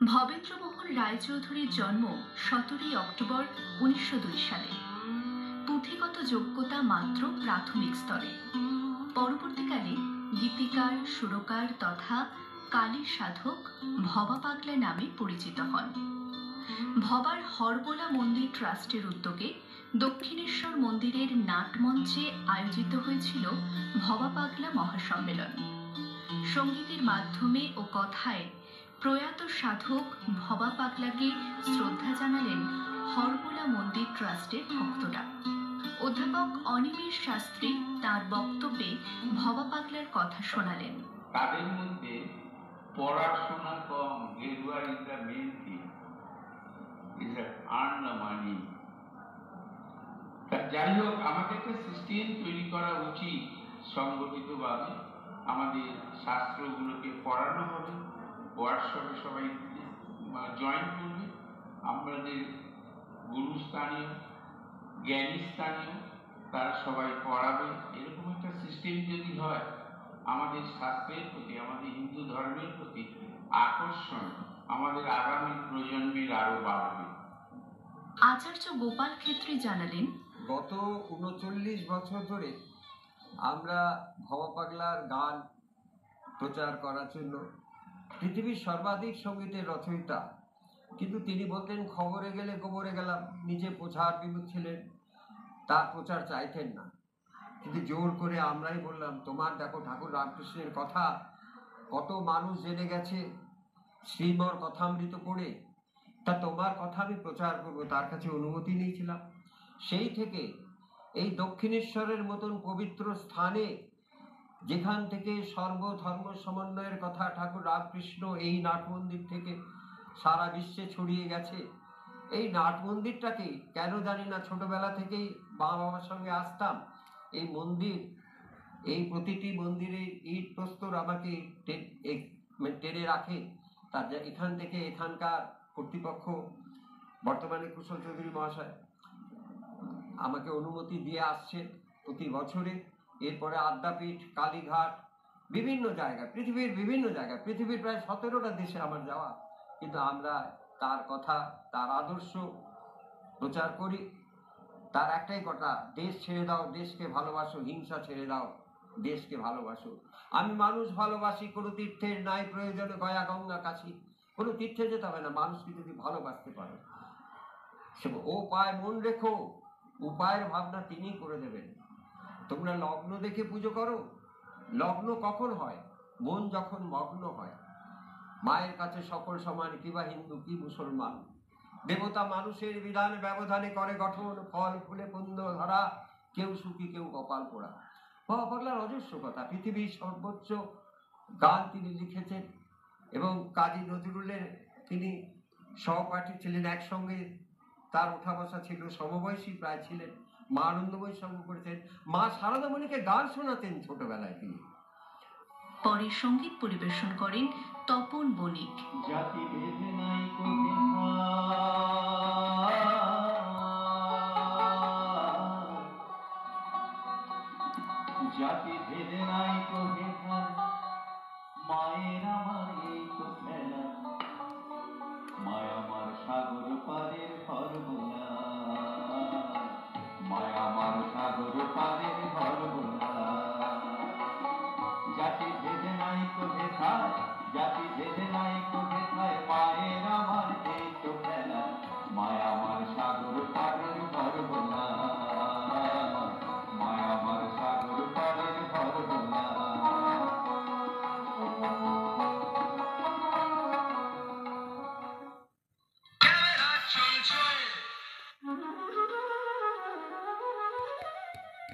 ভবেন্দ্রমোহন রায়চৌধুরীর জন্ম 17ই অক্টোবর 1902 সালে। পুঁথিগত যোগ্যতা মাত্র প্রাথমিক স্তরে। পরবর্তীকালে গীতিকার, সুরকার তথা কালী সাধক ভবা পাগলা নামে পরিচিত হন। ভবার হরবোলা মন্দির ট্রাস্টের উদ্যোগে দক্ষিণেশ্বর মন্দিরের নাটমঞ্চে আয়োজিত হয়েছিল ভবা পাগলা মহাসম্মেলন। সঙ্গীতের মাধ্যমে ও কথায় প্রয়াত সাধক ভবা পাগলাকে শ্রদ্ধা জানালেন হরবোলা মন্দির ট্রাস্টের ভক্তরা। অধ্যাপক অনিমেষ শাস্ত্রী তার বক্তব্যে ভবা পাগলার কথা শোনালেন। তাদের মধ্যে পড়াশোনা কম, গেরুয়ার is the main thing, is earn the money. যাই হোক, আমাদের একটা সিস্টেম তৈরি করা উচিত সংগঠিতভাবে। আমাদের শাস্ত্রগুলোকে পড়ানো হবে, ওয়ার্কশপে সবাই জয়েন করবে। আমাদের গুরুস্থানীয়, জ্ঞানী স্থানীয়, তারা সবাই পড়াবে। এরকম একটা সিস্টেম যদি হয়, আমাদের শাস্ত্রের প্রতি, আমাদের হিন্দু ধর্মের প্রতি আকর্ষণ আমাদের আগামী প্রজন্মের আরো বাড়বে। আচার্য গোপাল ক্ষেত্রী জানালেন, গত ৩৯ বছর ধরে আমরা ভবা পাগলার গান প্রচার করার জন্য পৃথিবীর সর্বাধিক সঙ্গীতের রচয়িতা, কিন্তু তিনি বলতেন খবরে গেলে গোবরে গেলাম। নিজে প্রচার বিমুখ ছিলেন, তার প্রচার চাইতেন না, কিন্তু জোর করে আমরাই বললাম, তোমার দেখো ঠাকুর রামকৃষ্ণের কথা কত মানুষ জেনে গেছে শ্রীমর কথামৃত পড়ে, তা তোমার কথা আমি প্রচার করবো। তার কাছে অনুমতি নিয়েছিলাম। সেই থেকে এই দক্ষিণেশ্বরের মতন পবিত্র স্থানে, যেখান থেকে সর্বধর্ম সমন্বয়ের কথা ঠাকুর রামকৃষ্ণ এই নাট মন্দির থেকে সারা বিশ্বে ছড়িয়ে গেছে, এই নাট মন্দিরটাকে কেন জানি না ছোটবেলা থেকেই মা বাবার সঙ্গে আসতাম। এই মন্দির, এই প্রতিটি মন্দিরে ইট প্রস্তর আমাকে টেনে রাখে। তার এখান থেকে এখানকার কর্তৃপক্ষ, বর্তমানে কুশল চৌধুরী মহাশয়, আমাকে অনুমতি দিয়ে আসছে প্রতি বছরে। এরপরে আদ্যাপীঠ, কালীঘাট, বিভিন্ন জায়গায়, পৃথিবীর বিভিন্ন জায়গায়, পৃথিবীর প্রায় 17টা দেশে আমার যাওয়া, কিন্তু আমরা তার কথা, তার আদর্শ প্রচার করি। তার একটাই কথা, দেশ ছেড়ে দাও, দেশকে ভালোবাসো, হিংসা ছেড়ে দাও, দেশকে ভালোবাসো। আমি মানুষ ভালোবাসি, কোনো তীর্থের নাই প্রয়োজনে গয়া গঙ্গা কাশি। কোনো তীর্থে যেতে হবে না, মানুষকে যদি ভালোবাসতে পারো, সে ও পায় মন রেখো, উপায়ের ভাবনা তিনি করে দেবেন। তোমরা লগ্ন দেখে পুজো করো, লগ্ন কখন হয়? মন যখন মগ্ন হয়। মায়ের কাছে সকল সমান, কি বা হিন্দু কি মুসলমান। দেবতা মানুষের বিধান ব্যবধানে করে গঠন, ফল ফুলে কুন্দ ধরা, কেউ সুখী কেউ কপাল পোড়া। ভবা পাগলার অজস্র কথা, পৃথিবীর সর্বোচ্চ গান তিনি লিখেছেন, এবং কাজী নজরুলের তিনি সহপাঠী ছিলেন, একসঙ্গে তার ওঠা বসা ছিল, সমবয়সী প্রায় ছিলেন। মা আনন্দময়ী সঙ্গ করেছেন, মা শারদামণিকে গান শোনাতেন ছোটবেলায় তিনি। পরে সঙ্গীত পরিবেশন করেন তপন বণিক। জাতি ভেদে নাই জাতি ভেদে নাই মায়ের আমার এই তো খেলা, মায়া আমার সাগর পারের হরবোলা, মায়া আমার সাগর পারের হরবোলা। জাতি ভেদে নাই তো ভেদা, জাতি ভেদে নাই